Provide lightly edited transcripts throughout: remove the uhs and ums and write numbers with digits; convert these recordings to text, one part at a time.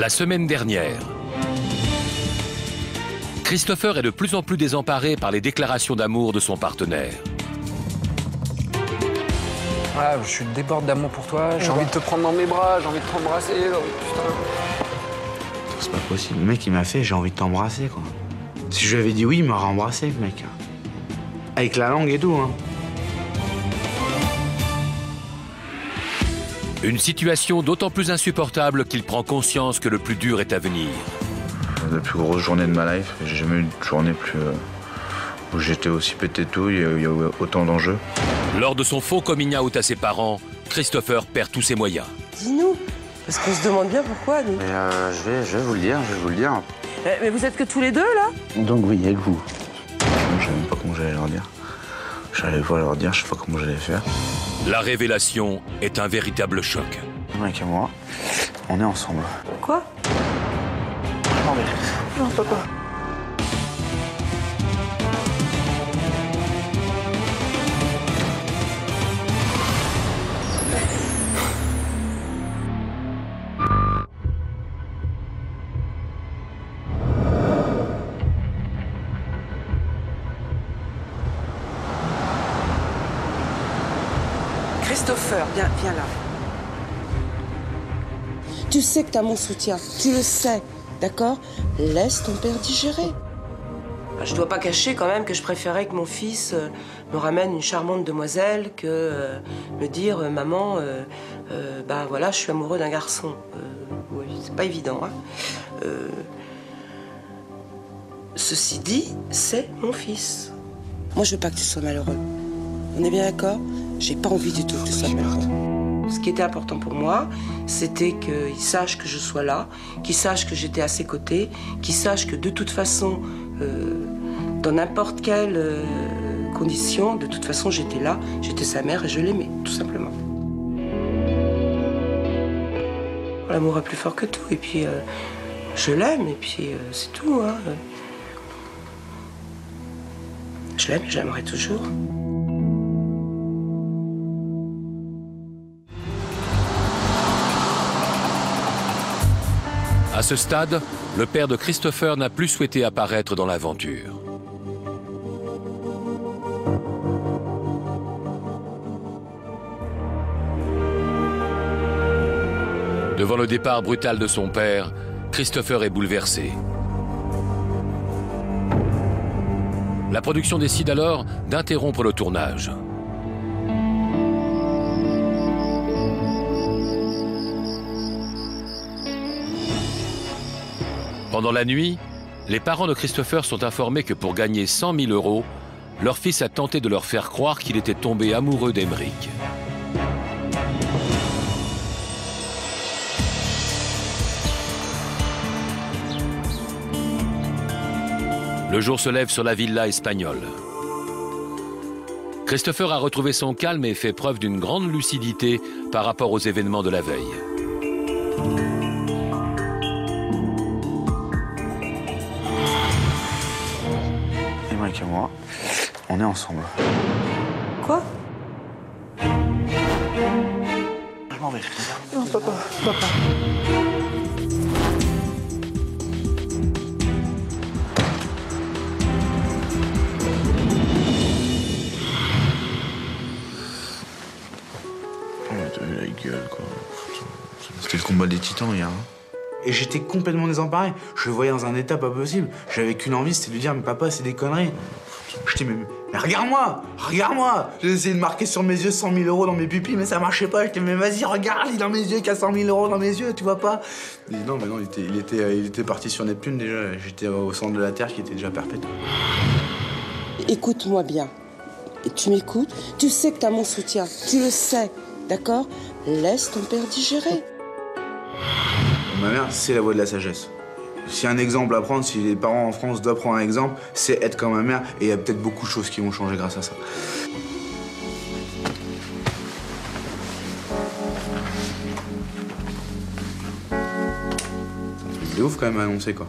La semaine dernière, Christopher est de plus en plus désemparé par les déclarations d'amour de son partenaire. Ah, je déborde d'amour pour toi, j'ai envie de te prendre dans mes bras, j'ai envie de t'embrasser, putain. C'est pas possible, le mec il m'a fait j'ai envie de t'embrasser quoi. Si je lui avais dit oui, il m'aurait embrassé le mec. Avec la langue et tout hein. Une situation d'autant plus insupportable qu'il prend conscience que le plus dur est à venir. La plus grosse journée de ma life, j'ai jamais eu une journée plus... où j'étais aussi pété de tout, il y a eu autant d'enjeux. Lors de son faux coming out à ses parents, Christopher perd tous ses moyens. Dis-nous, parce qu'on se demande bien pourquoi, nous. Mais je vais vous le dire, Mais vous êtes que tous les deux, là? Donc oui, avec vous. Je savais même pas comment j'allais leur dire. J'allais voir leur dire, je sais pas comment j'allais faire. La révélation est un véritable choc. Le mec et moi, on est ensemble. Quoi? Non mais... Non, papa. Christopher, viens là. Tu sais que t'as mon soutien, tu le sais, d'accord? Laisse ton père digérer. Je dois pas cacher quand même que je préférais que mon fils me ramène une charmante demoiselle que me dire maman, bah voilà, je suis amoureux d'un garçon. Oui, c'est pas évident, hein. Ceci dit, c'est mon fils. Moi, je veux pas que tu sois malheureux. On est bien d'accord? J'ai pas envie du tout que tu sois malheureux. Ce qui était important pour moi, c'était qu'il sache que je sois là, qu'il sache que j'étais à ses côtés, qu'il sache que de toute façon, dans n'importe quelle condition, de toute façon, j'étais là, j'étais sa mère et je l'aimais, tout simplement. L'amour est plus fort que tout, et puis je l'aime, et puis c'est tout, hein. Je l'aime et je l'aimerai toujours. À ce stade, le père de Christopher n'a plus souhaité apparaître dans l'aventure. Devant le départ brutal de son père, Christopher est bouleversé. La production décide alors d'interrompre le tournage. Pendant la nuit, les parents de Christopher sont informés que pour gagner 100 000 €, leur fils a tenté de leur faire croire qu'il était tombé amoureux d'Emeric. Le jour se lève sur la villa espagnole. Christopher a retrouvé son calme et fait preuve d'une grande lucidité par rapport aux événements de la veille. Et moi, on est ensemble. Quoi? Je m'en vais. Non, papa. T'as vu la gueule, quoi. C'était le combat des titans hier. Hein. Et j'étais complètement désemparé. Je le voyais dans un état pas possible. J'avais qu'une envie, c'était de lui dire, mais papa, c'est des conneries. Je dis, mais regarde-moi. J'ai essayé de marquer sur mes yeux 100 000 € dans mes pupilles, mais ça marchait pas. Je dis, mais vas-y, regarde, il est dans mes yeux, qu'il y a 100 000 € dans mes yeux, tu vois pas? Il dit, non, mais non, il était parti sur Neptune déjà. J'étais au centre de la Terre qui était déjà perpète. Écoute-moi bien. Et tu m'écoutes? Tu sais que t'as mon soutien, tu le sais, d'accord? Laisse ton père digérer. Ma mère, c'est la voie de la sagesse. S'il y a un exemple à prendre, si les parents en France doivent prendre un exemple, c'est être comme ma mère. Et il y a peut-être beaucoup de choses qui vont changer grâce à ça. C'est ouf quand même à annoncer quoi.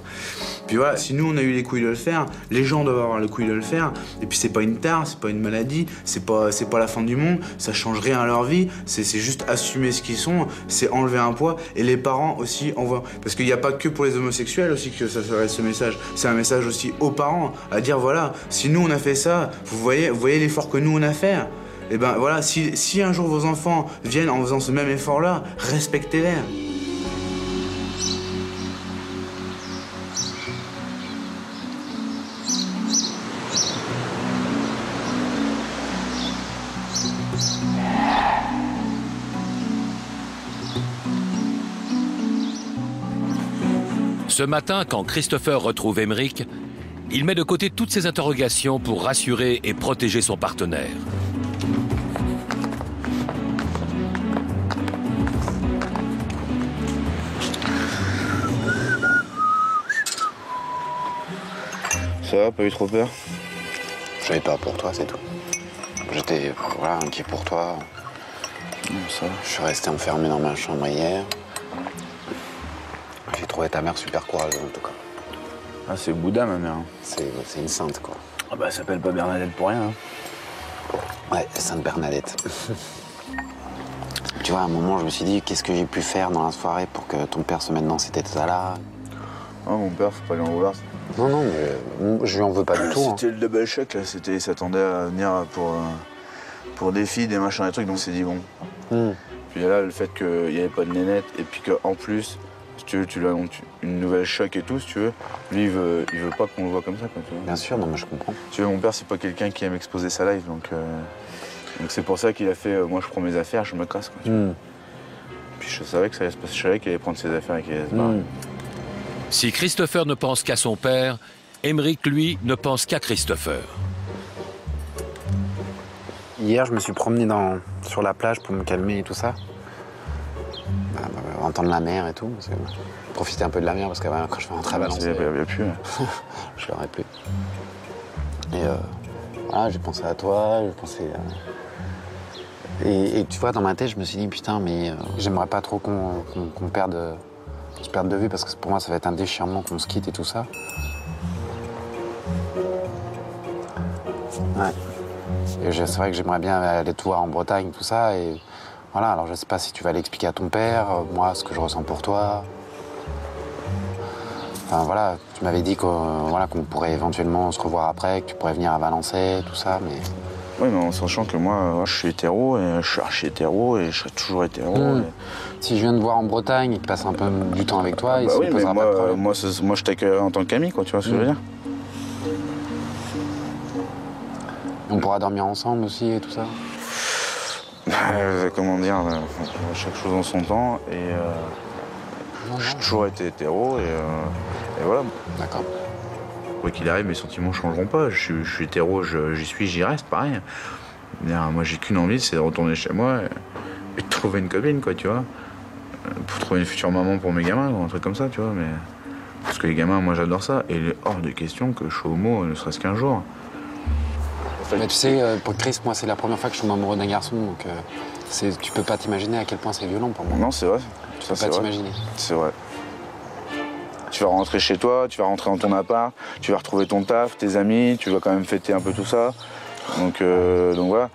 Puis voilà, si nous on a eu les couilles de le faire, les gens doivent avoir les couilles de le faire. Et puis c'est pas une tare, c'est pas une maladie, c'est pas la fin du monde, ça change rien à leur vie, c'est juste assumer ce qu'ils sont, c'est enlever un poids. Et les parents aussi envoient. Parce qu'il n'y a pas que pour les homosexuels aussi que ça serait ce message. C'est un message aussi aux parents, à dire voilà, si nous on a fait ça, vous voyez l'effort que nous on a fait. Et ben voilà, si un jour vos enfants viennent en faisant ce même effort-là, respectez-les. Ce matin, quand Christopher retrouve Aymeric, il met de côté toutes ses interrogations pour rassurer et protéger son partenaire. Ça va, pas eu trop peur? J'avais peur pour toi, c'est tout. J'étais voilà, inquiet pour toi. Ça va. Je suis resté enfermé dans ma chambre hier. J'ai trouvé ta mère super courageuse en tout cas. Ah, c'est Bouddha, ma mère. C'est une sainte quoi. Ah bah, elle s'appelle pas Bernadette pour rien. Hein. Ouais, Sainte Bernadette. Tu vois, à un moment, je me suis dit, qu'est-ce que j'ai pu faire dans la soirée pour que ton père se mette dans cet état-là? Oh, mon père, faut pas lui en vouloir. Non, non, mais je lui en veux pas du tout. Hein. C'était le double check, là. Il s'attendait à venir pour des filles, des machins, des trucs, donc c'est dit bon. Puis là, le fait qu'il n'y avait pas de nénette, et puis qu'en plus, si tu veux, tu lui annonces une nouvelle choc et tout, si tu veux, lui, il veut pas qu'on le voit comme ça, quoi, tu vois. Bien sûr, non, mais je comprends. Tu vois, mon père, c'est pas quelqu'un qui aime exposer sa life, donc c'est pour ça qu'il a fait moi, je prends mes affaires, je me casse, quoi, tu vois. Puis je savais que ça allait se passer, je savais qu'il allait prendre ses affaires et qu'il allait se barrer. Si Christopher ne pense qu'à son père, Aymeric, lui, ne pense qu'à Christopher. Hier, je me suis promené sur la plage pour me calmer et tout ça. Entendre la mer et tout. Profiter un peu de la mer parce qu'avant, quand je vais rentrer à Valence, il n'y a plus. Je l'aurais plus. Et voilà, j'ai pensé à toi, j'ai pensé à... Et tu vois, dans ma tête, je me suis dit, putain, mais j'aimerais pas trop qu'on se perde de vue parce que pour moi, ça va être un déchirement qu'on se quitte et tout ça. Ouais. Et c'est vrai que j'aimerais bien aller te voir en Bretagne, tout ça. Et voilà, alors je sais pas si tu vas l'expliquer à ton père, moi, ce que je ressens pour toi. Enfin voilà, tu m'avais dit qu'on pourrait éventuellement se revoir après, que tu pourrais venir à Valençay, tout ça, mais... Oui, mais en sachant que moi, je suis hétéro, et je suis archi hétéro, et je serai toujours hétéro. Et... Si je viens te voir en Bretagne et que je passe un peu du temps avec toi, il bah se oui, posera mais pas de problème. moi, je t'accueillerai en tant qu'ami, quoi, tu vois ce que je veux dire? On pourra dormir ensemble aussi et tout ça. Comment dire, chaque chose en son temps, et j'ai toujours été hétéro, et voilà. D'accord. Quoi qu'il arrive, mes sentiments ne changeront pas. Je suis hétéro, j'y reste, pareil. Moi, j'ai qu'une envie, c'est de retourner chez moi et de trouver une copine, quoi, tu vois. Pour trouver une future maman pour mes gamins, ou un truc comme ça, tu vois. Mais... Parce que les gamins, moi, j'adore ça. Et il est hors de question que je sois homo, ne serait-ce qu'un jour. Mais tu sais, pour Chris, moi, c'est la première fois que je suis amoureux d'un garçon, donc tu peux pas t'imaginer à quel point c'est violent pour moi. Non, c'est vrai. Tu peux pas t'imaginer. C'est vrai. Tu vas rentrer chez toi, tu vas rentrer dans ton appart, tu vas retrouver ton taf, tes amis, tu vas quand même fêter un peu tout ça. Donc voilà.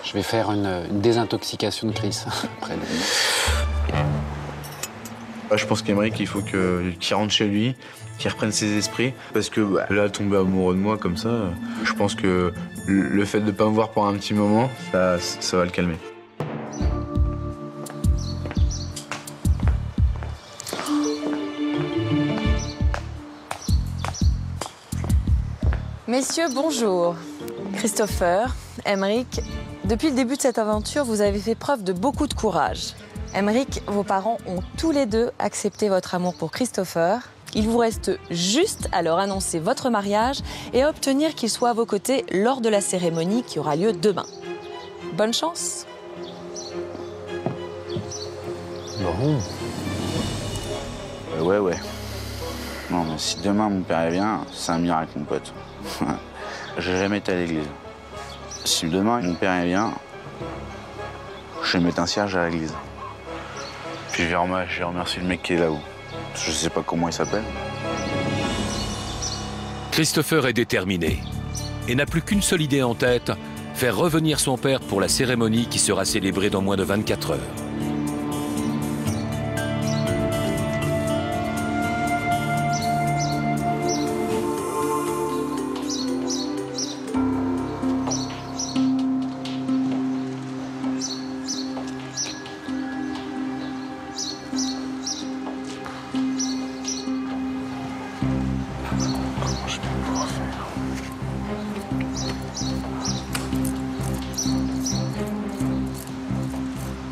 Je vais faire une désintoxication de Chris après. Je pense qu'Aymeric, il faut qu'il rentre chez lui, qu'il reprenne ses esprits. Parce que là, tomber amoureux de moi comme ça, je pense que le fait de ne pas me voir pendant un petit moment, ça va le calmer. Messieurs, bonjour. Christopher, Aymeric, depuis le début de cette aventure, vous avez fait preuve de beaucoup de courage. Aymeric, vos parents ont tous les deux accepté votre amour pour Christopher. Il vous reste juste à leur annoncer votre mariage et à obtenir qu'ils soient à vos côtés lors de la cérémonie qui aura lieu demain. Bonne chance. Bon. Ouais. Non, mais si demain mon père vient, c'est un miracle, mon pote. J'ai jamais été à l'église. Si demain mon père vient, je vais mettre un cierge à l'église. Puis je vais remercier le mec qui est là-haut. Je sais pas comment il s'appelle. Christopher est déterminé et n'a plus qu'une seule idée en tête, faire revenir son père pour la cérémonie qui sera célébrée dans moins de 24 heures.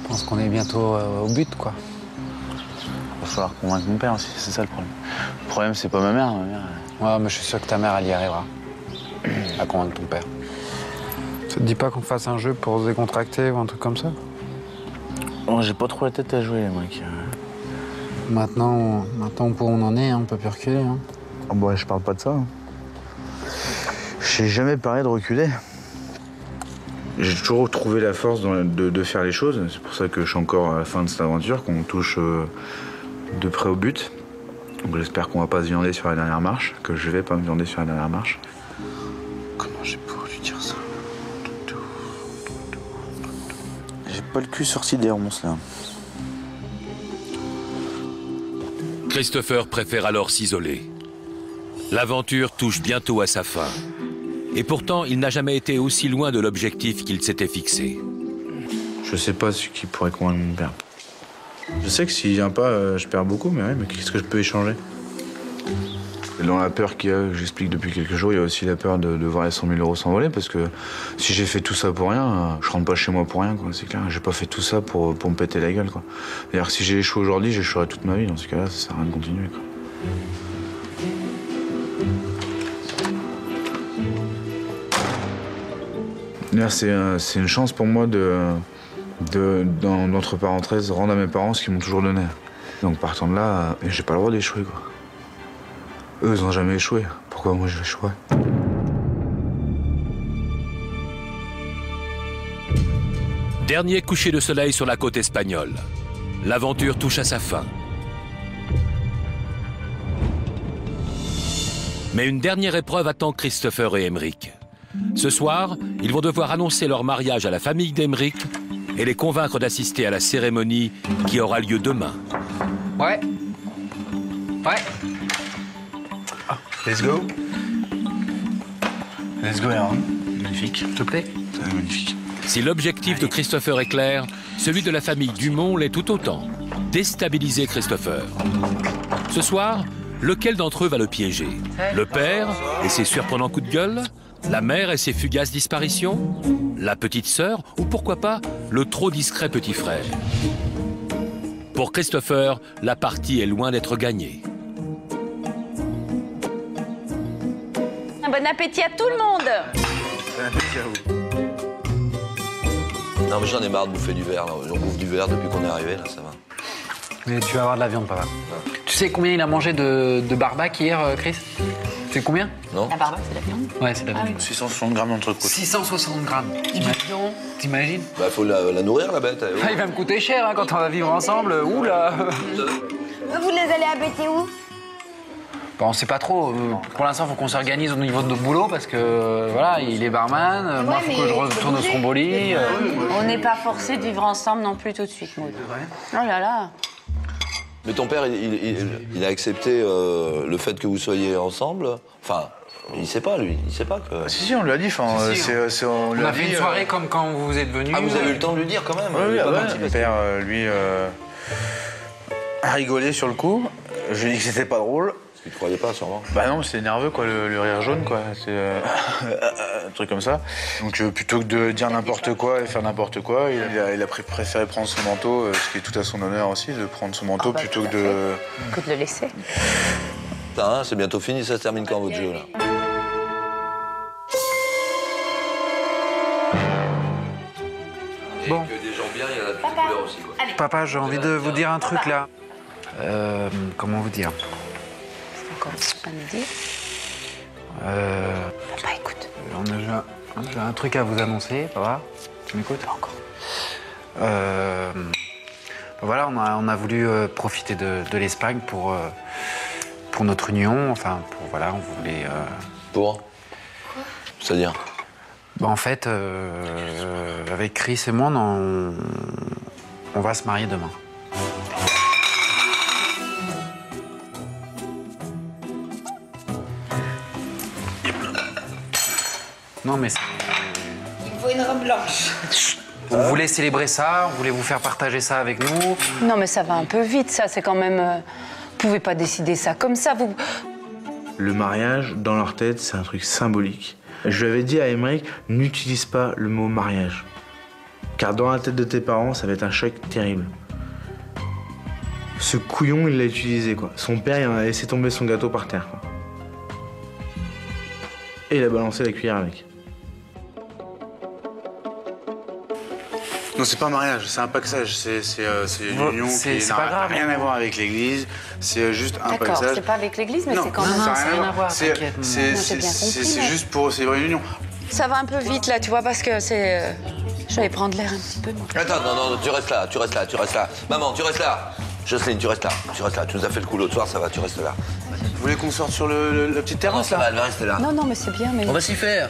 Je pense qu'on est bientôt au but, quoi. Il va falloir convaincre mon père aussi, c'est ça le problème. Le problème, c'est pas ma mère. Ouais, mais je suis sûr que ta mère, elle y arrivera. À convaincre ton père. Ça te dit pas qu'on fasse un jeu pour se décontracter ou un truc comme ça? Oh, j'ai pas trop la tête à jouer, mec. Maintenant, où on en est, on peut plus reculer. Hein. Oh, bah, je parle pas de ça. J'ai jamais parlé de reculer. J'ai toujours trouvé la force de faire les choses. C'est pour ça que je suis encore à la fin de cette aventure, qu'on touche de près au but. Donc j'espère qu'on va pas se viander sur la dernière marche, que je vais pas me viander sur la dernière marche. Comment j'ai pu lui dire ça? J'ai pas le cul sorti des ronces, là. Christopher préfère alors s'isoler. L'aventure touche bientôt à sa fin. Et pourtant, il n'a jamais été aussi loin de l'objectif qu'il s'était fixé. Je sais pas ce qui pourrait convaincre mon père. Je sais que s'il vient pas, je perds beaucoup, mais qu'est-ce que je peux échanger? Dans la peur qu'il y a, que j'explique depuis quelques jours, il y a aussi la peur de voir les 100 000 euros s'envoler, parce que si j'ai fait tout ça pour rien, je rentre pas chez moi pour rien, quoi. C'est clair, j'ai pas fait tout ça pour me péter la gueule, quoi. D'ailleurs, si j'ai échoué aujourd'hui, j'échouerai toute ma vie. Dans ce cas-là, ça sert à rien de continuer, quoi. C'est une chance pour moi d'entre parenthèses, rendre à mes parents ce qu'ils m'ont toujours donné. Donc partant de là, j'ai pas le droit d'échouer, quoi. Eux, ils n'ont jamais échoué. Pourquoi moi, je vais échouer? Dernier coucher de soleil sur la côte espagnole. L'aventure touche à sa fin. Mais une dernière épreuve attend Christopher et Emeric. Ce soir, ils vont devoir annoncer leur mariage à la famille d'Emeric et les convaincre d'assister à la cérémonie qui aura lieu demain. Ouais. Let's go. Let's go, Aaron. Magnifique. S'il te plaît. Magnifique. Si l'objectif de Christopher est clair, celui de la famille Dumont l'est tout autant. Déstabiliser Christopher. Ce soir, lequel d'entre eux va le piéger? Le père et ses surprenants coups de gueule? La mère et ses fugaces disparitions? La petite sœur? Ou pourquoi pas le trop discret petit frère? Pour Christopher, la partie est loin d'être gagnée. Bon appétit à tout le monde! Bon appétit à vous. Non mais j'en ai marre de bouffer du verre, là. On bouffe du verre depuis qu'on est arrivé, là, ça va. Mais tu vas avoir de la viande, papa. Tu sais combien il a mangé de barbac hier, Chris? C'est combien? Non. La barbac, c'est la viande? Ouais, c'est de la viande. 660 grammes d'entrecôte. 660 grammes. T'imagines? Bah faut la nourrir, la bête. Ah, il va me coûter cher hein, quand on va vivre ensemble. Oula. Vous les allez habiter où? Bon, on sait pas trop. Pour l'instant, il faut qu'on s'organise au niveau de notre boulot parce que voilà, il est barman. Moi, il faut que je retourne au Stromboli. On n'est pas forcés de vivre ensemble non plus tout de suite, Maud. Oh là là. Mais ton père, il a accepté le fait que vous soyez ensemble. Enfin, il sait pas, lui. Il sait pas que... Si, on lui a dit. On a fait une soirée comme quand vous êtes venus. Ah, vous avez eu le temps de lui dire quand même? Oui, mon père, lui, a rigolé sur le coup. Je lui ai dit que c'était pas drôle. Parce qu'il te croyait pas, sûrement. Bah non, c'était nerveux, quoi, le rire jaune, quoi. C'est un truc comme ça. Donc plutôt que de dire n'importe quoi et faire n'importe quoi, il a préféré prendre son manteau, ce qui est tout à son honneur aussi, de prendre son manteau plutôt que de... Que de le laisser. Putain, hein, c'est bientôt fini, ça se termine quand votre jeu, là? Bon. Et que des gens bien, il y en a de toutes couleurs aussi, quoi. Papa, j'ai envie de vous dire un truc là. Comment vous dire? Encore à me dire. Papa, écoute. J'ai un truc à vous annoncer, papa. Tu m'écoutes? Pas encore. Voilà, on a voulu profiter de l'Espagne pour pour notre union, enfin, voilà, on voulait... Pour ? C'est-à-dire ? En fait, avec Chris et moi, on va se marier demain. Non, mais c'est... Il me faut une robe blanche. On voulait célébrer ça, on voulait vous faire partager ça avec nous. Non, mais ça va un peu vite, ça. C'est quand même... Vous pouvez pas décider ça comme ça, vous... Le mariage, dans leur tête, c'est un truc symbolique. Je lui avais dit à Emmerich, n'utilise pas le mot mariage. Car dans la tête de tes parents, ça va être un choc terrible. Ce couillon, il l'a utilisé, quoi. Son père, il en a laissé tomber son gâteau par terre, quoi. Et il a balancé la cuillère avec. Non, c'est pas un mariage, c'est un paxage. C'est une union qui n'a rien à voir avec l'église. C'est juste un D'accord, paxage. c'est pas avec l'église, mais c'est quand même... Non, ça n'a rien à voir, t'inquiète. C'est juste pour célébrer une union. Ça va un peu vite, là, tu vois, parce que c'est... Je vais prendre l'air un petit peu. Attends, non, tu restes là. Maman, tu restes là. Jocelyne, tu restes là. Tu nous as fait le coup l'autre soir, ça va, tu restes là. Vous voulez qu'on sorte sur la petite terrasse, là ? Elle va rester là. Non, mais c'est bien, mais... On va s'y faire.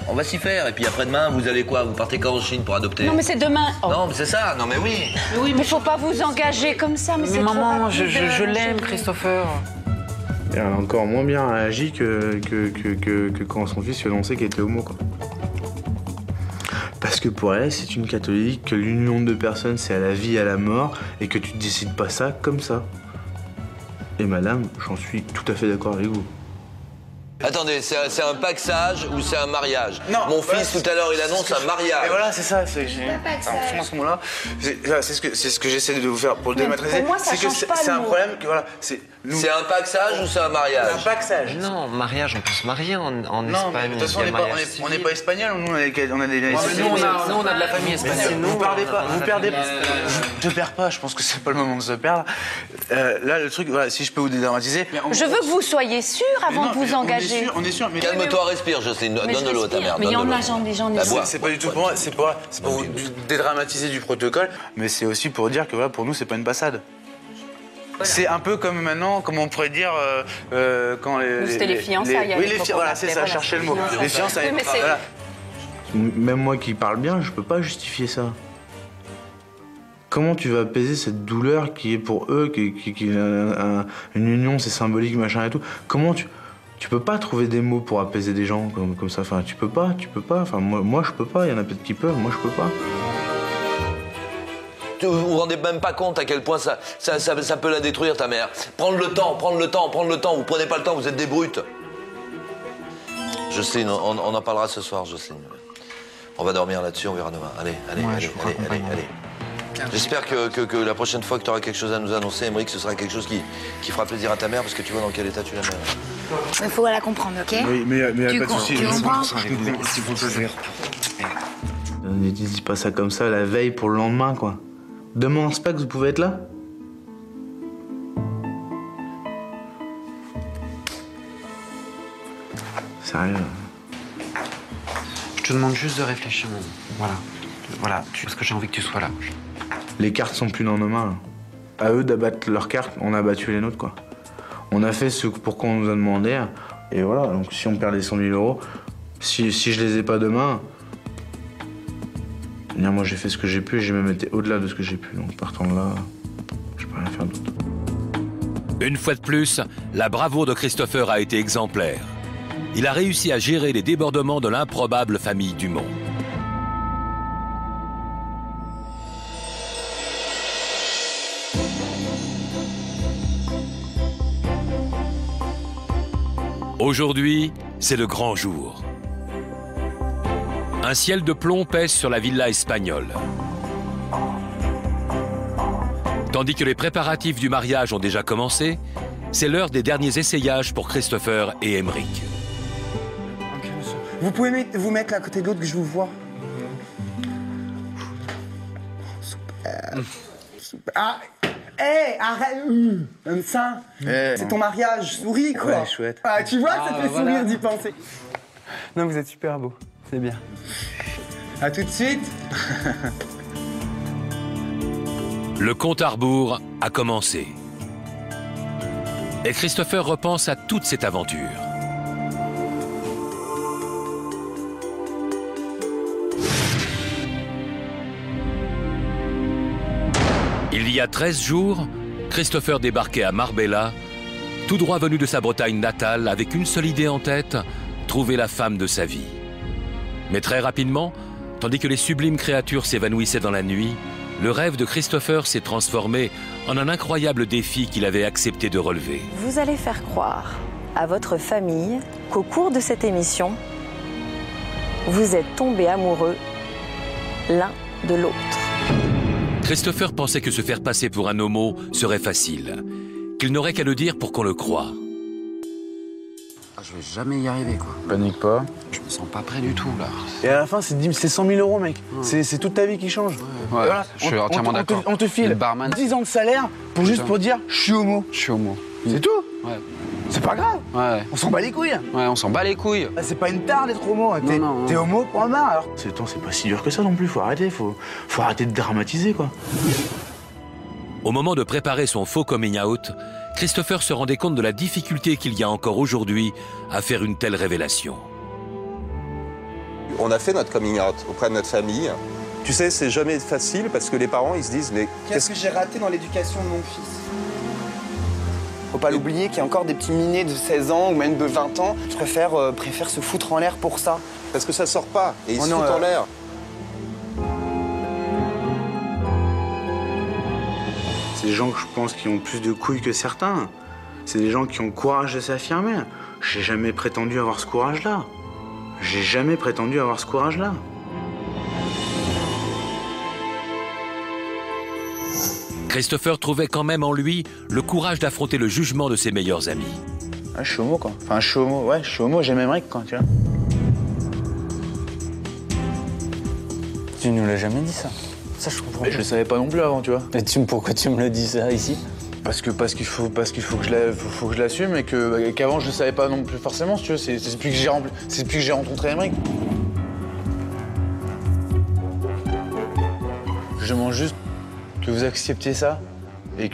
Et puis après-demain, vous allez quoi ? Vous partez quand en Chine pour adopter ? Non, mais c'est demain. Oh. Non, mais c'est ça. Non, mais oui. Mais oui, mais faut pas vous engager comme ça, mais c'est trop maman, rapide, je l'aime, Christopher. Et elle a encore moins bien réagi que quand son fils lui a annoncé qu'il était homo, quoi. Parce que pour elle, c'est une catholique, que l'union de deux personnes, c'est à la vie et à la mort, et que tu ne décides pas ça comme ça. Et madame, j'en suis tout à fait d'accord avec vous. Attendez, c'est un paxage ou c'est un mariage ? Non, mon fils, tout à l'heure, il annonce un mariage. Et voilà, c'est ça. En ce moment-là, c'est ce que j'essaie de vous faire pour le dématriser. Pour moi, ça change pas c'est le un mot. problème que voilà, c'est nous. C'est un paxage ou c'est un mariage ? Un paxage. Non, mariage, on peut se marier en Non, mais Espagne. de toute façon, on n'est pas espagnol, nous, on a des... Nous, on a de la famille espagnole. Vous perdez pas. Je perds pas, je pense que c'est pas le moment de se perdre. Là, le truc, voilà, si je peux vous dédramatiser... Je veux que vous soyez sûr avant de vous engager. On est sûr, mais... Calme-toi, respire, Jocelyne. Donne-le à ta mère. Mais il y en a, j'en ai. C'est pas du tout pour moi, c'est pour vous dédramatiser du protocole, mais c'est aussi pour dire que voilà, pour nous, c'est pas une passade. Voilà. C'est un peu comme maintenant, comme on pourrait dire quand c'était les fiançailles. Oui, voilà, c'est ça, chercher le mot. Les fiançailles. Oui, voilà. Même moi qui parle bien, je peux pas justifier ça. Comment tu vas apaiser cette douleur qui est pour eux, qui une union, c'est symbolique, machin et tout. Comment tu peux pas trouver des mots pour apaiser des gens comme ça. Enfin, tu peux pas. Enfin, moi je peux pas. Il y en a peut-être qui peuvent. Moi, je peux pas. Vous vous rendez même pas compte à quel point ça peut la détruire, ta mère. Prendre le temps. Vous prenez pas le temps, vous êtes des brutes. Jocelyne, on en parlera ce soir, Jocelyne. On va dormir là-dessus, on verra demain. Allez. J'espère que la prochaine fois que tu auras quelque chose à nous annoncer, Emmerich, ce sera quelque chose qui fera plaisir à ta mère, parce que tu vois dans quel état tu la mets. Il faut la comprendre, ok? Oui, mais pas de souci. Tu comprends? Ne dis pas ça comme ça la veille pour le lendemain, quoi. Demain en SPAC, vous pouvez être là? Sérieux? Je te demande juste de réfléchir, maman. Voilà, parce que j'ai envie que tu sois là. Les cartes sont plus dans nos mains. À eux d'abattre leurs cartes, on a battu les nôtres, quoi. On a fait ce pourquoi on nous a demandé. Et voilà, donc si on perd les 100 000 €, si je les ai pas demain, moi j'ai fait ce que j'ai pu et j'ai même été au-delà de ce que j'ai pu. Donc partant de là, je peux rien faire d'autre. Une fois de plus, la bravoure de Christopher a été exemplaire. Il a réussi à gérer les débordements de l'improbable famille Dumont. Aujourd'hui, c'est le grand jour. Un ciel de plomb pèse sur la villa espagnole. Tandis que les préparatifs du mariage ont déjà commencé, c'est l'heure des derniers essayages pour Christopher et Emmerich. Vous pouvez vous mettre l'un à côté de l'autre que je vous vois. Super. Ah, arrête. Comme ça. C'est ton mariage. Souris, quoi. Ouais, chouette. Ah, tu vois, ça te fait sourire d'y penser. Non, vous êtes super beau. C'est bien. À tout de suite. Le compte à rebours a commencé. Et Christopher repense à toute cette aventure. Il y a 13 jours, Christopher débarquait à Marbella, tout droit venu de sa Bretagne natale, avec une seule idée en tête, trouver la femme de sa vie. Mais très rapidement, tandis que les sublimes créatures s'évanouissaient dans la nuit, le rêve de Christopher s'est transformé en un incroyable défi qu'il avait accepté de relever. Vous allez faire croire à votre famille qu'au cours de cette émission, vous êtes tombés amoureux l'un de l'autre. Christopher pensait que se faire passer pour un homo serait facile, qu'il n'aurait qu'à le dire pour qu'on le croie. Ah, je vais jamais y arriver, quoi. Panique pas. Je me sens pas prêt du tout, là. Et à la fin, c'est 100 000 euros, mec. C'est toute ta vie qui change. Ouais, Voilà, je suis entièrement d'accord. On te file Le barman. 10 ans de salaire pour juste pour dire je suis homo. Je suis homo. C'est tout. Ouais. C'est pas grave. Ouais. On s'en bat les couilles. Ouais, on s'en bat les couilles. C'est pas une tare d'être homo. T'es homo, point barre. Alors, c'est pas si dur que ça non plus. Faut arrêter. Faut arrêter de dramatiser, quoi. Au moment de préparer son faux coming out, Christopher se rendait compte de la difficulté qu'il y a encore aujourd'hui à faire une telle révélation. On a fait notre coming out auprès de notre famille. Tu sais, c'est jamais facile parce que les parents, ils se disent mais qu'est-ce que j'ai raté dans l'éducation de mon fils? Faut pas l'oublier qu'il y a encore des petits minés de 16 ans ou même de 20 ans qui préfèrent se foutre en l'air pour ça. Parce que ça sort pas et ils se foutent en l'air. C'est des gens que je pense qui ont plus de couilles que certains. C'est des gens qui ont le courage de s'affirmer. J'ai jamais prétendu avoir ce courage-là. J'ai jamais prétendu avoir ce courage-là. Christopher trouvait quand même en lui le courage d'affronter le jugement de ses meilleurs amis. Ah, je suis homo, quoi. Enfin, je suis homo. Ouais, je suis homo, j'aime Emric, quoi, tu vois. Tu nous l'as jamais dit, ça. Ça, je comprends. Mais je le savais pas non plus avant, tu vois. Et pourquoi tu me le dis ça ici? Parce qu'il faut que je l'assume et qu'avant je le savais pas non plus forcément, si tu veux. C'est depuis que j'ai rencontré Emric. Je demande juste que vous acceptiez ça et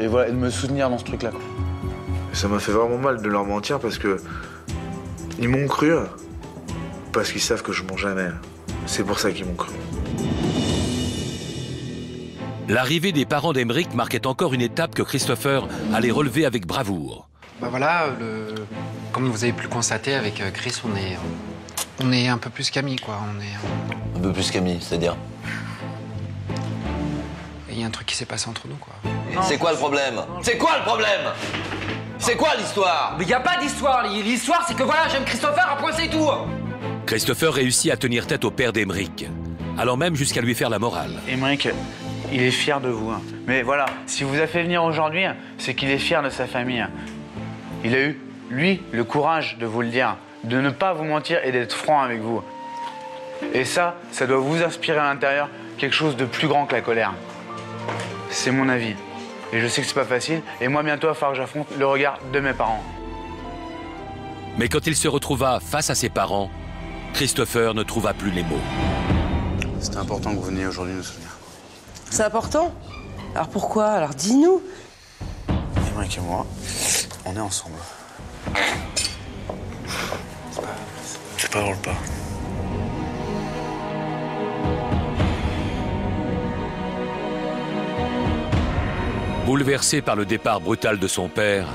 voilà, et de me soutenir dans ce truc-là. Ça m'a fait vraiment mal de leur mentir parce que ils m'ont cru parce qu'ils savent que je mens jamais. C'est pour ça qu'ils m'ont cru. L'arrivée des parents d'Emric marquait encore une étape que Christopher allait relever avec bravoure. Bah voilà, comme vous avez pu le constater avec Chris, on est un peu plus qu'amis, quoi. Un peu plus qu'amis, c'est-à-dire? Il y a un truc qui s'est passé entre nous, quoi. C'est quoi le problème? C'est quoi le problème? C'est quoi l'histoire? Mais y a pas d'histoire. L'histoire, c'est que voilà, j'aime Christopher, après c'est tout. Christopher réussit à tenir tête au père d'Emric, allant même jusqu'à lui faire la morale. Emric, il est fier de vous. Mais voilà, s'il vous a fait venir aujourd'hui, c'est qu'il est fier de sa famille. Il a eu, lui, le courage de vous le dire, de ne pas vous mentir et d'être franc avec vous. Et ça doit vous inspirer à l'intérieur quelque chose de plus grand que la colère. C'est mon avis. Et je sais que c'est pas facile. Et moi, bientôt, il va falloir que j'affronte le regard de mes parents. Mais quand il se retrouva face à ses parents, Christopher ne trouva plus les mots. C'était important que vous veniez aujourd'hui nous soutenir. C'est important? Alors pourquoi? Alors dis-nous. Emric et moi, on est ensemble. C'est pas drôle, pas. Bouleversé par le départ brutal de son père,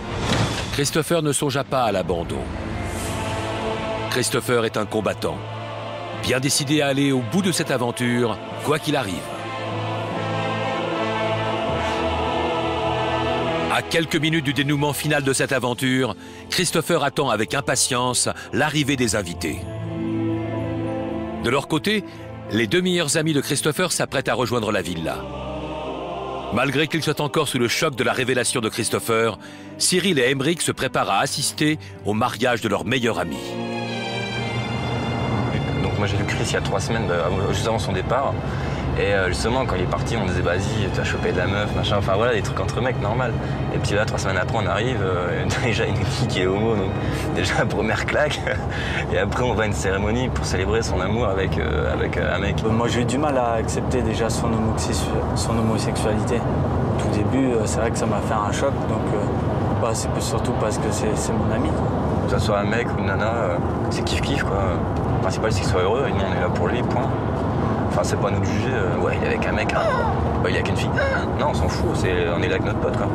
Christopher ne songea pas à l'abandon. Christopher est un combattant, bien décidé à aller au bout de cette aventure, quoi qu'il arrive. À quelques minutes du dénouement final de cette aventure, Christopher attend avec impatience l'arrivée des invités. De leur côté, les deux meilleurs amis de Christopher s'apprêtent à rejoindre la villa. Malgré qu'ils soient encore sous le choc de la révélation de Christopher, Cyril et Emric se préparent à assister au mariage de leur meilleur ami. Donc moi j'ai vu Chris il y a 3 semaines, juste avant son départ. Et justement quand il est parti on disait vas-y tu as chopé de la meuf, machin, enfin voilà des trucs entre mecs, normal. Et puis là 3 semaines après on arrive, déjà il nous dit qu'il est homo, donc déjà première claque. Et après on va à une cérémonie pour célébrer son amour avec un mec. Moi j'ai eu du mal à accepter déjà son homosexualité. Tout début c'est vrai que ça m'a fait un choc, donc Bah, c'est surtout parce que c'est mon ami. Que ce soit un mec ou une nana, c'est kiff-kiff, quoi. Le principal, c'est qu'il soit heureux, et nous, on est là pour lui, point. Enfin, c'est pas à nous de juger, ouais, il est avec un mec, bah, il est avec une fille. Non, on s'en fout, on est là avec notre pote, quoi.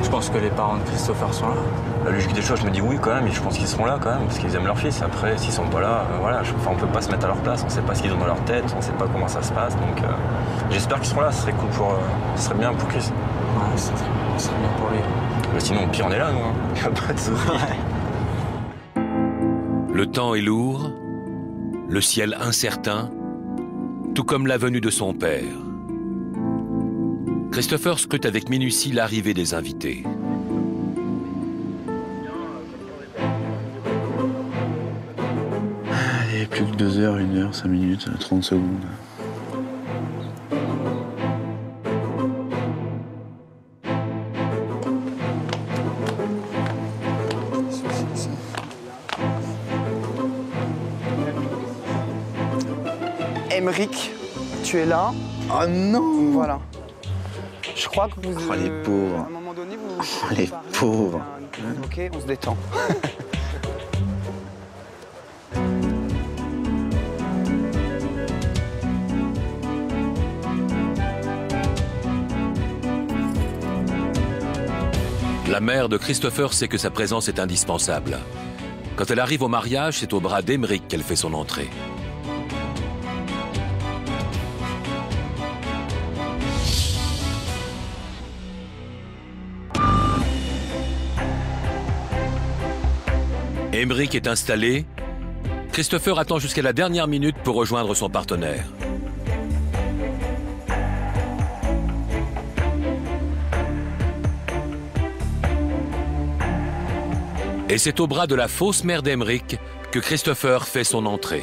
Je pense que les parents de Christopher sont là. La logique des choses, je me dis oui quand même, et je pense qu'ils seront là quand même, parce qu'ils aiment leur fils. Après, s'ils sont pas là, voilà, on peut pas se mettre à leur place, on sait pas ce qu'ils ont dans leur tête, on sait pas comment ça se passe, donc j'espère qu'ils seront là, ce serait cool ce serait bien pour Chris. Ouais, ce serait bien pour lui. Mais sinon, au pire, on est là, nous, hein. Y a pas de soucis. Le temps est lourd, le ciel incertain, tout comme la venue de son père. Christopher scrute avec minutie l'arrivée des invités. Allez, plus que 2 heures, 1 heure, 5 minutes, 30 secondes. Emric, tu es là. Oh non! Voilà. Je crois que vous... Oh, les pauvres. À un moment donné, vous... Oh, les pauvres. Ok, on se détend. La mère de Christopher sait que sa présence est indispensable. Quand elle arrive au mariage, c'est au bras d'Emric qu'elle fait son entrée. Emric est installé. Christopher attend jusqu'à la dernière minute pour rejoindre son partenaire. Et c'est au bras de la fausse mère d'Emric que Christopher fait son entrée.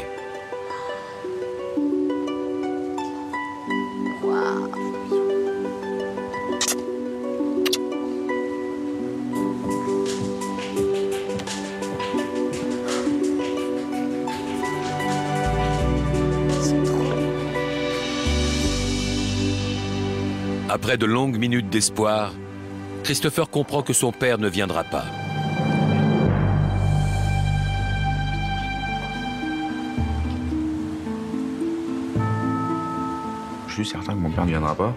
Après de longues minutes d'espoir, Christopher comprend que son père ne viendra pas. Je suis certain que mon père ne viendra pas.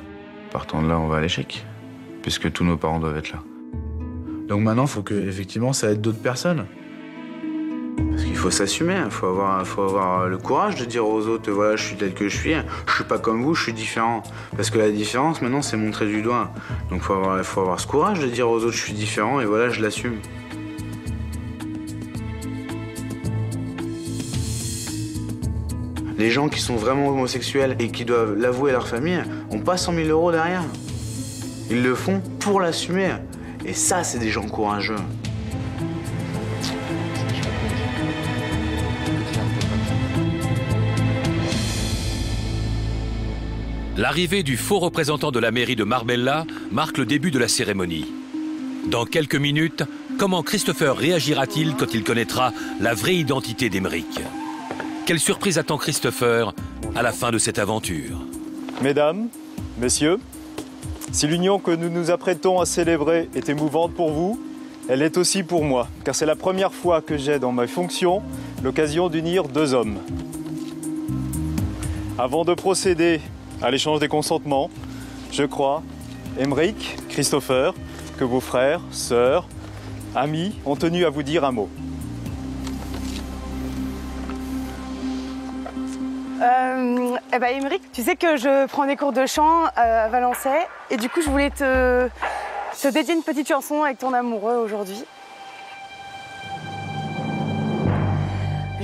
Partant de là, on va à l'échec, puisque tous nos parents doivent être là. Donc maintenant, il faut que, effectivement, ça aide d'autres personnes. Parce qu'il faut s'assumer, il faut avoir le courage de dire aux autres, voilà, je suis tel que je suis pas comme vous, je suis différent. Parce que la différence, maintenant, c'est montrer du doigt. Donc il faut avoir ce courage de dire aux autres, je suis différent, et voilà, je l'assume. Les gens qui sont vraiment homosexuels et qui doivent l'avouer à leur famille n'ont pas 100 000 € derrière. Ils le font pour l'assumer. Et ça, c'est des gens courageux. L'arrivée du faux représentant de la mairie de Marbella marque le début de la cérémonie. Dans quelques minutes, comment Christopher réagira-t-il quand il connaîtra la vraie identité d'Emric? Quelle surprise attend Christopher à la fin de cette aventure? Mesdames, messieurs, si l'union que nous nous apprêtons à célébrer est émouvante pour vous, elle est aussi pour moi, car c'est la première fois que j'ai dans ma fonction l'occasion d'unir 2 hommes. Avant de procéder à l'échange des consentements, je crois, Emric, Christopher, que vos frères, sœurs, amis ont tenu à vous dire un mot. Eh ben Emric, tu sais que je prends des cours de chant à Valençay et du coup je voulais te dédier une petite chanson avec ton amoureux aujourd'hui.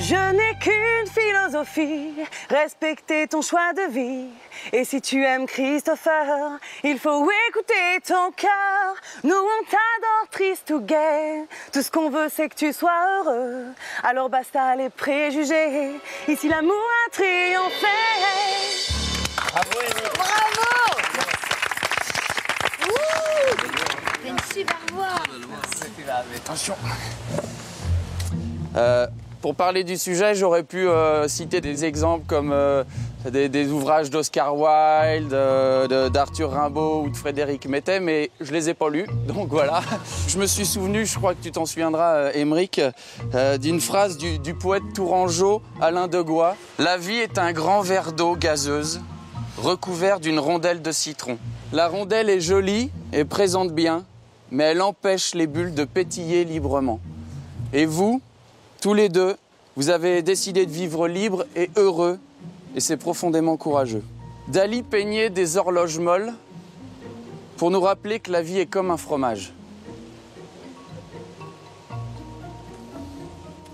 Je n'ai qu'une philosophie, respecter ton choix de vie. Et si tu aimes Christopher, il faut écouter ton cœur. Nous on t'adore triste ou gai, tout ce qu'on veut c'est que tu sois heureux. Alors basta les préjugés, ici l'amour a triomphé. Bravo Emric. Bravo. Une super voix. Attention. Pour parler du sujet, j'aurais pu citer des exemples comme des ouvrages d'Oscar Wilde, d'Arthur Rimbaud ou de Frédéric Mettet, mais je les ai pas lus, donc voilà. Je me suis souvenu, je crois que tu t'en souviendras, Émeric, d'une phrase du poète tourangeau Alain de Gois. « La vie est un grand verre d'eau gazeuse, recouvert d'une rondelle de citron. La rondelle est jolie et présente bien, mais elle empêche les bulles de pétiller librement. Et vous, tous les deux, vous avez décidé de vivre libre et heureux, et c'est profondément courageux. » Dali peignait des horloges molles pour nous rappeler que la vie est comme un fromage.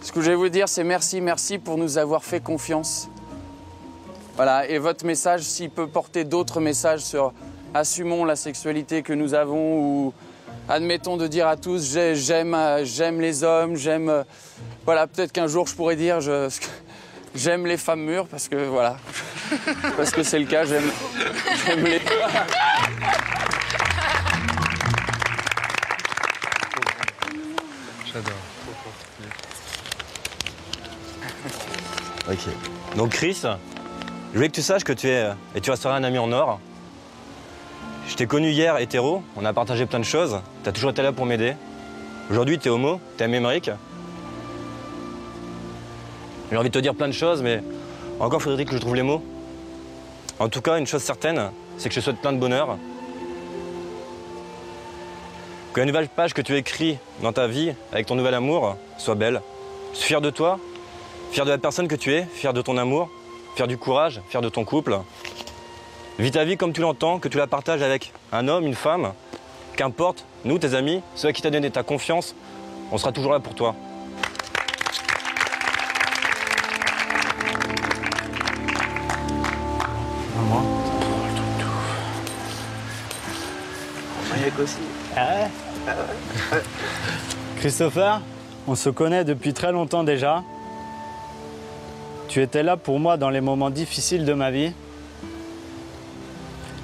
Ce que je vais vous dire, c'est merci, merci pour nous avoir fait confiance. Voilà, et votre message, s'il peut porter d'autres messages sur assumons la sexualité que nous avons ou admettons de dire à tous j'aime les hommes, j'aime... Voilà, peut-être qu'un jour je pourrais dire j'aime les femmes mûres parce que voilà, parce que c'est le cas, j'aime les... J'adore. Ok. Donc Chris, je voulais que tu saches que tu es et tu resteras un ami en or. Je t'ai connu hier hétéro, on a partagé plein de choses, t'as toujours été là pour m'aider. Aujourd'hui t'es homo, t'aimes Émeric. J'ai envie de te dire plein de choses, mais encore faudrait-il que je trouve les mots. En tout cas, une chose certaine, c'est que je te souhaite plein de bonheur. Que la nouvelle page que tu écris dans ta vie avec ton nouvel amour soit belle. Je suis fier de toi, fier de la personne que tu es, fier de ton amour, fier du courage, fier de ton couple. Vis ta vie comme tu l'entends, que tu la partages avec un homme, une femme. Qu'importe, nous, tes amis, ceux à qui t'as donné ta confiance, on sera toujours là pour toi. Moi aussi. Ah ouais. Christopher, on se connaît depuis très longtemps déjà. Tu étais là pour moi dans les moments difficiles de ma vie.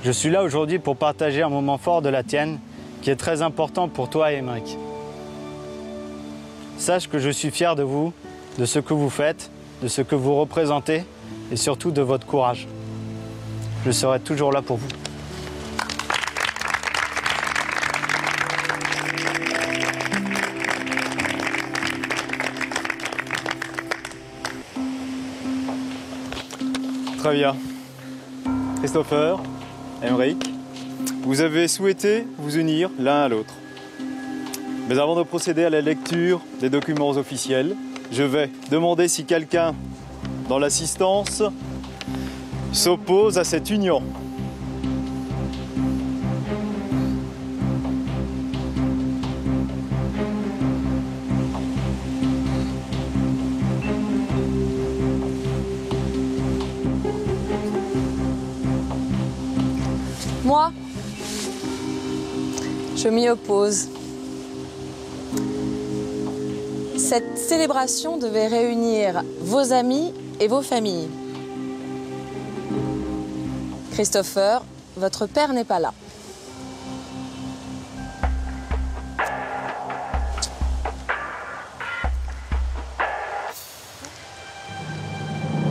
Je suis là aujourd'hui pour partager un moment fort de la tienne qui est très important pour toi, Émeric. Sache que je suis fier de vous, de ce que vous faites, de ce que vous représentez et surtout de votre courage. Je serai toujours là pour vous. Très bien. Christopher, Émeric, vous avez souhaité vous unir l'un à l'autre. Mais avant de procéder à la lecture des documents officiels, je vais demander si quelqu'un dans l'assistance s'oppose à cette union. Moi, je m'y oppose. Cette célébration devait réunir vos amis et vos familles. Christopher, votre père n'est pas là.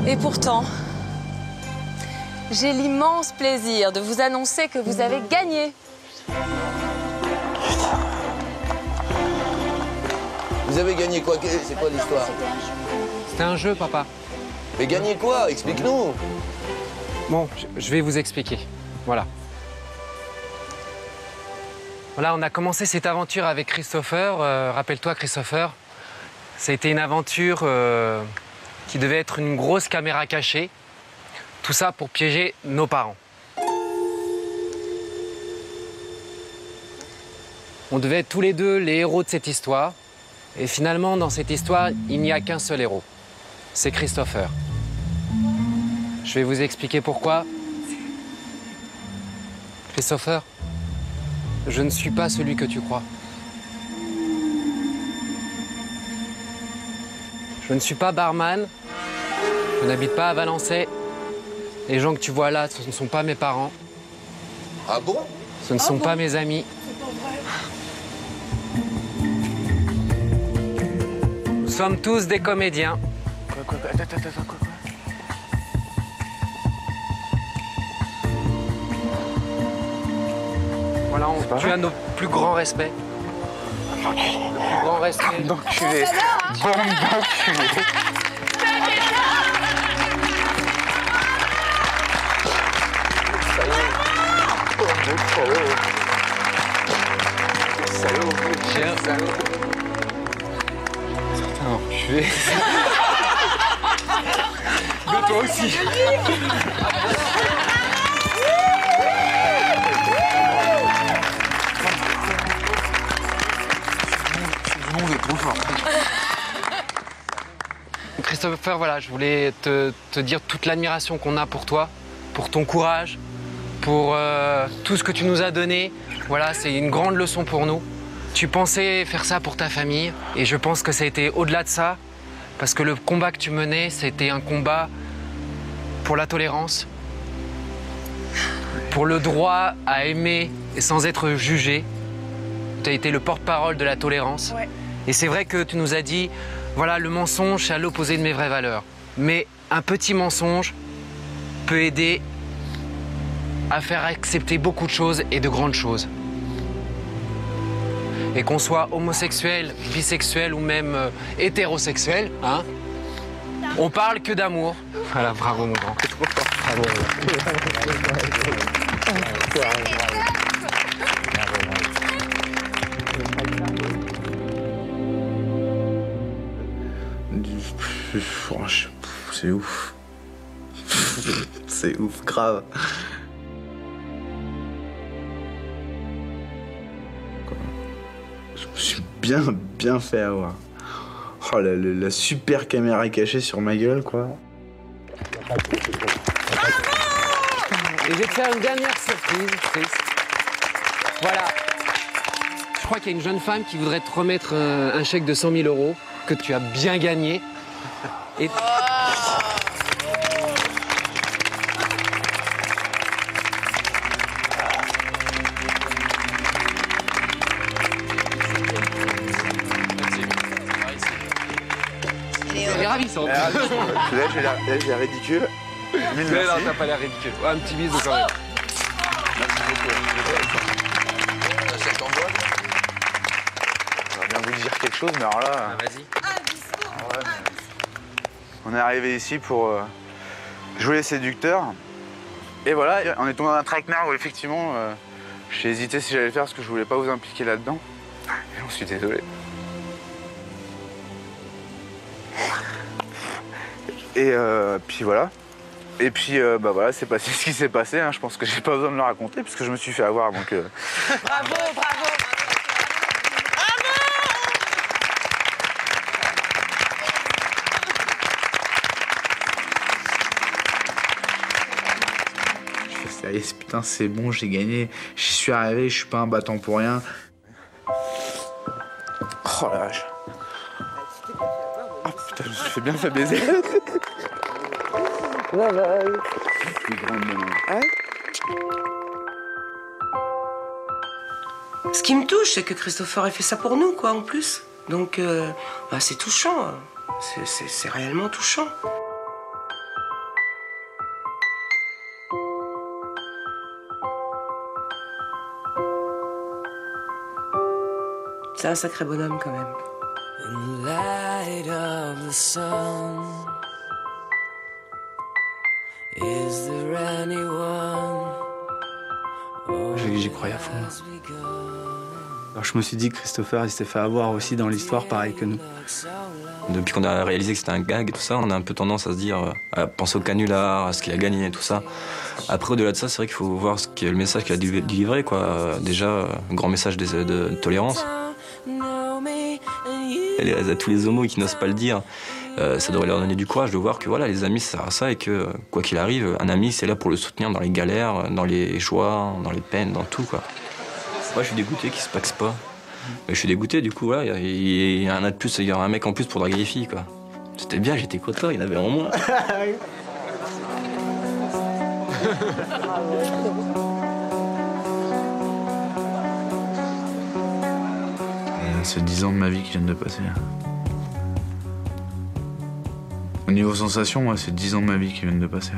Et pourtant, j'ai l'immense plaisir de vous annoncer que vous avez gagné. Vous avez gagné quoi? C'est quoi l'histoire? C'était un jeu, papa. Mais gagné quoi? Explique-nous. Bon, je vais vous expliquer. Voilà. Voilà, on a commencé cette aventure avec Christopher. Rappelle-toi, Christopher, ça a été une aventure qui devait être une grosse caméra cachée. Tout ça pour piéger nos parents. On devait être tous les deux les héros de cette histoire. Et finalement, dans cette histoire, il n'y a qu'un seul héros. C'est Christopher. Je vais vous expliquer pourquoi. Christopher, je ne suis pas celui que tu crois. Je ne suis pas barman. Je n'habite pas à Valençay. Les gens que tu vois là, ce ne sont pas mes parents. Ah bon? Ce ne sont pas mes amis. Nous sommes tous des comédiens. Attends. Voilà, tu as nos plus grands respects. Le plus grand respect. D'enculé. Bande d'enculé. Salaud. Certain enculé. Mais toi aussi. Le monde est trop fort. Christopher, voilà, je voulais te dire toute l'admiration qu'on a pour toi, pour ton courage, pour tout ce que tu nous as donné. Voilà, c'est une grande leçon pour nous. Tu pensais faire ça pour ta famille et je pense que ça a été au-delà de ça parce que le combat que tu menais, c'était un combat pour la tolérance, pour le droit à aimer et sans être jugé. Tu as été le porte-parole de la tolérance. Ouais. Et c'est vrai que tu nous as dit, voilà, le mensonge, c'est à l'opposé de mes vraies valeurs. Mais un petit mensonge peut aider à faire accepter beaucoup de choses et de grandes choses. Et qu'on soit homosexuel, bisexuel ou même hétérosexuel, hein, on parle que d'amour. Voilà, bravo mon grand. C'est trop fort. Bravo. C'est ouf. C'est ouf, grave. Je me suis bien fait avoir. Oh, la super caméra cachée sur ma gueule, quoi. Et je vais te faire une dernière surprise, Chris. Voilà. Je crois qu'il y a une jeune femme qui voudrait te remettre un chèque de 100 000 € que tu as bien gagné. Et... Elle est ravissante. Là, j'ai l'air ridicule. Mais non, t'as pas l'air ridicule. Ouais, un petit bisou quand même. Merci beaucoup. Ça t'envoie. J'aurais bien voulu dire quelque chose, mais alors là... Vas-y. Ouais, on est arrivé ici pour jouer les séducteurs. Et voilà, on est tombé dans un traquenard où effectivement, j'ai hésité si j'allais le faire parce que je voulais pas vous impliquer là-dedans. Et j'en suis désolé. Et puis voilà. Et puis bah voilà, c'est passé ce qui s'est passé. Hein. Je pense que j'ai pas besoin de le raconter puisque je me suis fait avoir. Donc, Bravo. Ça y est, putain, c'est bon, j'ai gagné. J'y suis arrivé, je suis pas un battant pour rien. Oh la vache. Oh putain, je me suis bien fait baiser. Ce qui me touche, c'est que Christopher ait fait ça pour nous, quoi, en plus. Donc, bah, c'est touchant. C'est réellement touchant. C'est un sacré bonhomme, quand même. In the light of the sun, is there anyone? J'y croyais à fond. Alors je me suis dit que Christopher il s'était fait avoir aussi dans l'histoire pareil que nous. Depuis qu'on a réalisé que c'était un gag et tout ça, on a un peu tendance à se dire, à penser au canular, à ce qu'il a gagné et tout ça. Après, au-delà de ça, c'est vrai qu'il faut voir le message qu'il a délivré, quoi. Déjà, un grand message de tolérance. À tous les homos qui n'osent pas le dire, ça devrait leur donner du courage de voir que voilà, les amis, ça sert à ça et que, quoi qu'il arrive, un ami, c'est là pour le soutenir dans les galères, dans les joies, dans les peines, dans tout, quoi. Moi, je suis dégoûté qu'il se paxe pas. Je suis dégoûté, du coup, voilà, il y a un de plus, il y aura un mec en plus pour draguer les filles, quoi. C'était bien, j'étais content, il y en avait en moins. C'est 10 ans de ma vie qui viennent de passer. Au niveau sensation, moi, c'est 10 ans de ma vie qui viennent de passer.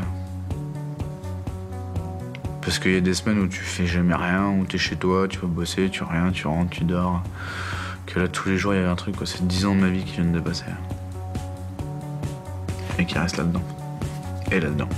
Parce qu'il y a des semaines où tu fais jamais rien, où t'es chez toi, tu vas bosser, tu rien, tu rentres, tu dors. Que là, tous les jours, il y a un truc, quoi. C'est 10 ans de ma vie qui viennent de passer. Et qui restent là-dedans. Et là-dedans.